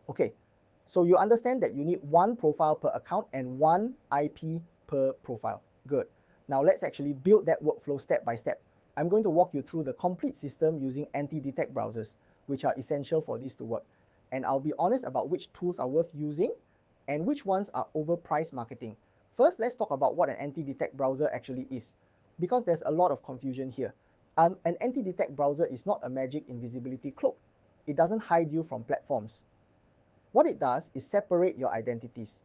Okay, so you understand that you need one profile per account and one IP per profile. Good. Now let's actually build that workflow step by step. I'm going to walk you through the complete system using anti-detect browsers, which are essential for this to work. And I'll be honest about which tools are worth using and which ones are overpriced marketing. First, let's talk about what an anti-detect browser actually is, because there's a lot of confusion here. An anti-detect browser is not a magic invisibility cloak. It doesn't hide you from platforms. What it does is separate your identities.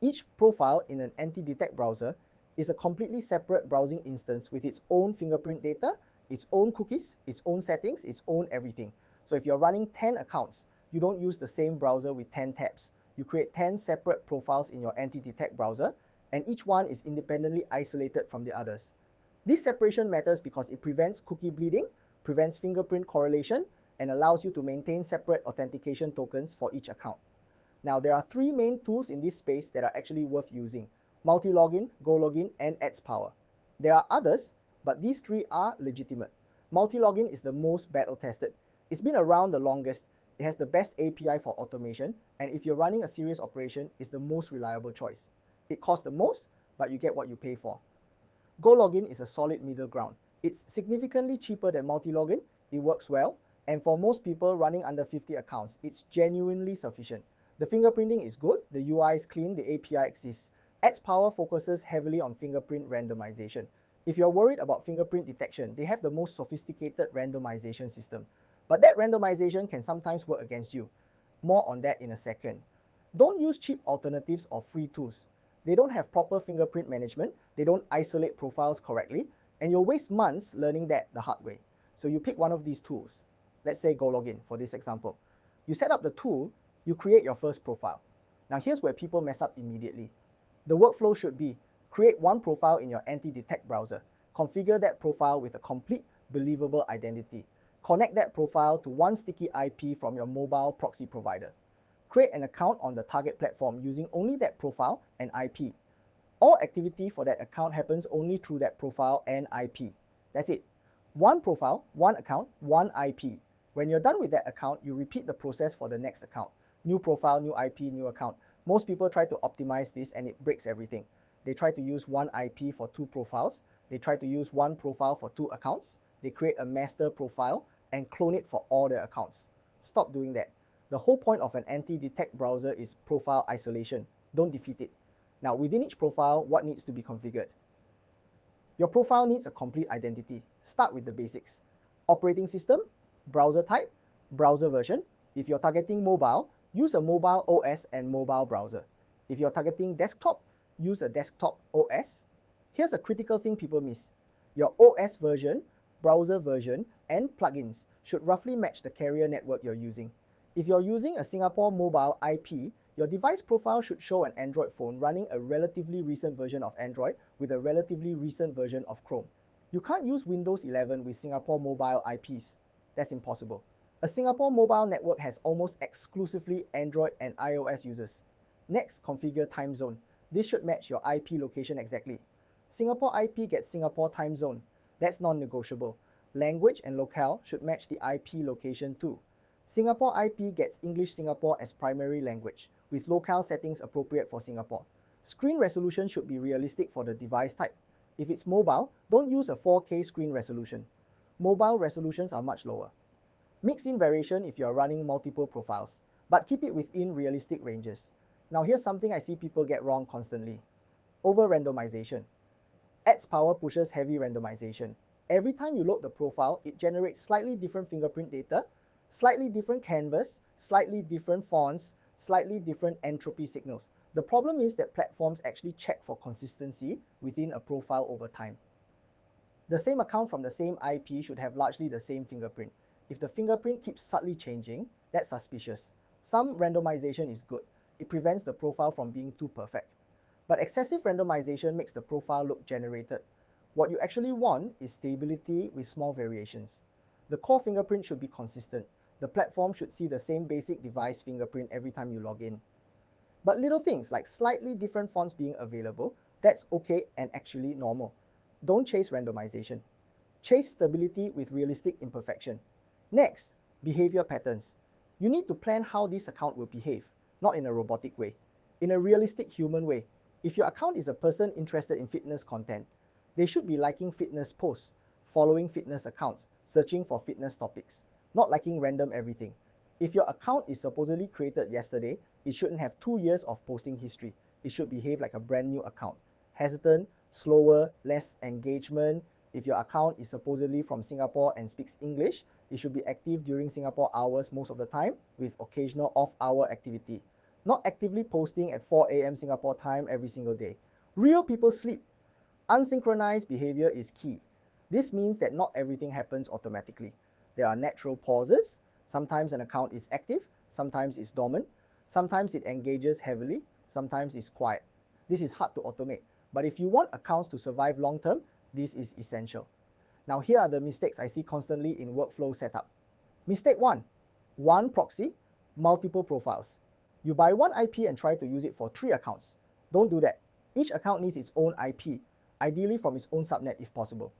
Each profile in an anti-detect browser is a completely separate browsing instance with its own fingerprint data, its own cookies, its own settings, its own everything. So if you're running 10 accounts, you don't use the same browser with 10 tabs. You create 10 separate profiles in your anti-detect browser, and each one is independently isolated from the others. This separation matters because it prevents cookie bleeding, prevents fingerprint correlation, and allows you to maintain separate authentication tokens for each account. Now, there are three main tools in this space that are actually worth using: Multilogin, GoLogin, and AdsPower. There are others, but these three are legitimate. Multilogin is the most battle-tested. It's been around the longest, it has the best API for automation, and if you're running a serious operation, it's the most reliable choice. It costs the most, but you get what you pay for. GoLogin is a solid middle ground. It's significantly cheaper than Multilogin, it works well, and for most people running under 50 accounts, it's genuinely sufficient. The fingerprinting is good, the UI is clean, the API exists. AdsPower focuses heavily on fingerprint randomization. If you're worried about fingerprint detection, they have the most sophisticated randomization system. But that randomization can sometimes work against you. More on that in a second. Don't use cheap alternatives or free tools. They don't have proper fingerprint management, they don't isolate profiles correctly, and you'll waste months learning that the hard way. So you pick one of these tools. Let's say GoLogin for this example. You set up the tool, you create your first profile. Now here's where people mess up immediately. The workflow should be: create one profile in your anti-detect browser, configure that profile with a complete, believable identity, connect that profile to one sticky IP from your mobile proxy provider, create an account on the target platform using only that profile and IP. All activity for that account happens only through that profile and IP. That's it. One profile, one account, one IP. When you're done with that account, you repeat the process for the next account. New profile, new IP, new account. Most people try to optimize this and it breaks everything. They try to use one IP for two profiles. They try to use one profile for two accounts. They create a master profile and clone it for all their accounts. Stop doing that. The whole point of an anti-detect browser is profile isolation. Don't defeat it. Now, within each profile, what needs to be configured? Your profile needs a complete identity. Start with the basics. Operating system, browser type, browser version. If you're targeting mobile, use a mobile OS and mobile browser. If you're targeting desktop, use a desktop OS. Here's a critical thing people miss. Your OS version, browser version, and plugins should roughly match the carrier network you're using. If you're using a Singapore mobile IP, your device profile should show an Android phone running a relatively recent version of Android with a relatively recent version of Chrome. You can't use Windows 11 with Singapore mobile IPs. That's impossible. A Singapore mobile network has almost exclusively Android and iOS users. Next, configure Timezone. This should match your IP location exactly. Singapore IP gets Singapore time zone. That's non-negotiable. Language and locale should match the IP location too. Singapore IP gets English Singapore as primary language, with locale settings appropriate for Singapore. Screen resolution should be realistic for the device type. If it's mobile, don't use a 4K screen resolution. Mobile resolutions are much lower. Mix in variation if you're running multiple profiles, but keep it within realistic ranges. Now here's something I see people get wrong constantly. Over-randomization. AdsPower pushes heavy randomization. Every time you load the profile, it generates slightly different fingerprint data, slightly different canvas, slightly different fonts, slightly different entropy signals. The problem is that platforms actually check for consistency within a profile over time. The same account from the same IP should have largely the same fingerprint. If the fingerprint keeps subtly changing, that's suspicious. Some randomization is good. It prevents the profile from being too perfect. But excessive randomization makes the profile look generated. What you actually want is stability with small variations. The core fingerprint should be consistent. The platform should see the same basic device fingerprint every time you log in. But little things like slightly different fonts being available, that's okay and actually normal. Don't chase randomization. Chase stability with realistic imperfection. Next, behavior patterns. You need to plan how this account will behave, not in a robotic way, in a realistic human way. If your account is a person interested in fitness content, they should be liking fitness posts, following fitness accounts, searching for fitness topics, not liking random everything. If your account is supposedly created yesterday, it shouldn't have 2 years of posting history. It should behave like a brand new account. Hesitant, slower, less engagement. If your account is supposedly from Singapore and speaks English, it should be active during Singapore hours most of the time with occasional off-hour activity. Not actively posting at 4 a.m. Singapore time every single day. Real people sleep. Unsynchronized behavior is key. This means that not everything happens automatically. There are natural pauses. Sometimes an account is active, sometimes it's dormant, sometimes it engages heavily, sometimes it's quiet. This is hard to automate, but if you want accounts to survive long term, this is essential. Now here are the mistakes I see constantly in workflow setup. Mistake 1. One proxy, multiple profiles. You buy one IP and try to use it for 3 accounts. Don't do that. Each account needs its own IP, ideally from its own subnet if possible.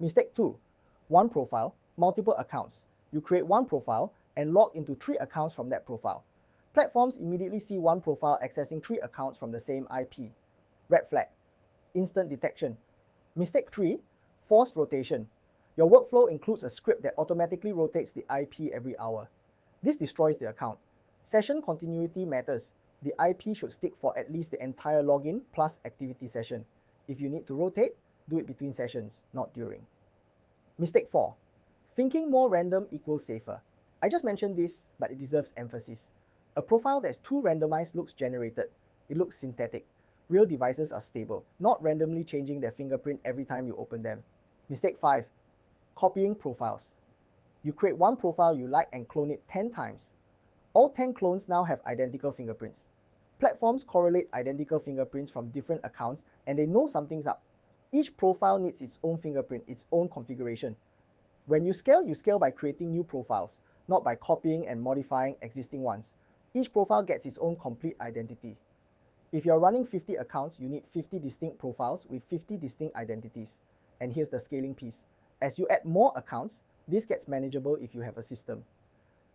Mistake 2. One profile, multiple accounts. You create one profile and log into 3 accounts from that profile. Platforms immediately see one profile accessing 3 accounts from the same IP. Red flag. Instant detection. Mistake 3. Forced rotation. Your workflow includes a script that automatically rotates the IP every hour. This destroys the account. Session continuity matters. The IP should stick for at least the entire login plus activity session. If you need to rotate, do it between sessions, not during. Mistake 4. Thinking more random equals safer. I just mentioned this, but it deserves emphasis. A profile that's too randomized looks generated. It looks synthetic. Real devices are stable, not randomly changing their fingerprint every time you open them. Mistake 5. Copying profiles. You create one profile you like and clone it 10 times. All 10 clones now have identical fingerprints. Platforms correlate identical fingerprints from different accounts and they know something's up. Each profile needs its own fingerprint, its own configuration. When you scale by creating new profiles, not by copying and modifying existing ones. Each profile gets its own complete identity. If you're running 50 accounts, you need 50 distinct profiles with 50 distinct identities. And here's the scaling piece. As you add more accounts, this gets manageable if you have a system.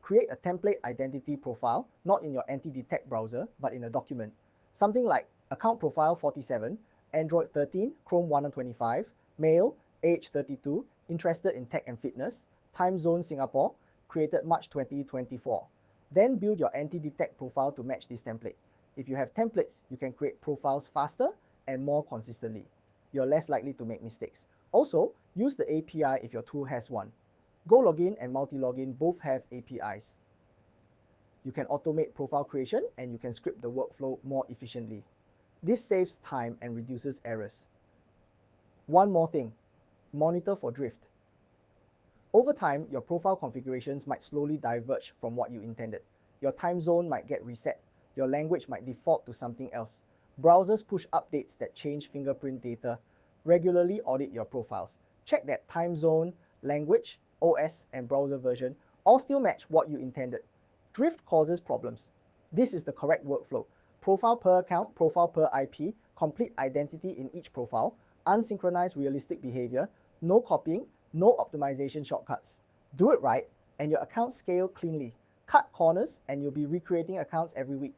Create a template identity profile, not in your anti-detect browser, but in a document. Something like account profile 47, Android 13, Chrome 125, male, age 32, interested in tech and fitness, Timezone Singapore, created March 2024. Then build your anti-detect profile to match this template. If you have templates, you can create profiles faster and more consistently. You're less likely to make mistakes. Also, use the API if your tool has one. GoLogin and Multilogin both have APIs. You can automate profile creation and you can script the workflow more efficiently. This saves time and reduces errors. One more thing, monitor for drift. Over time, your profile configurations might slowly diverge from what you intended. Your time zone might get reset. Your language might default to something else. Browsers push updates that change fingerprint data. Regularly audit your profiles. Check that time zone, language, OS, and browser version all still match what you intended. Drift causes problems. This is the correct workflow. Profile per account, profile per IP, complete identity in each profile, unsynchronized realistic behavior, no copying, no optimization shortcuts. Do it right, and your accounts scale cleanly. Cut corners, and you'll be recreating accounts every week.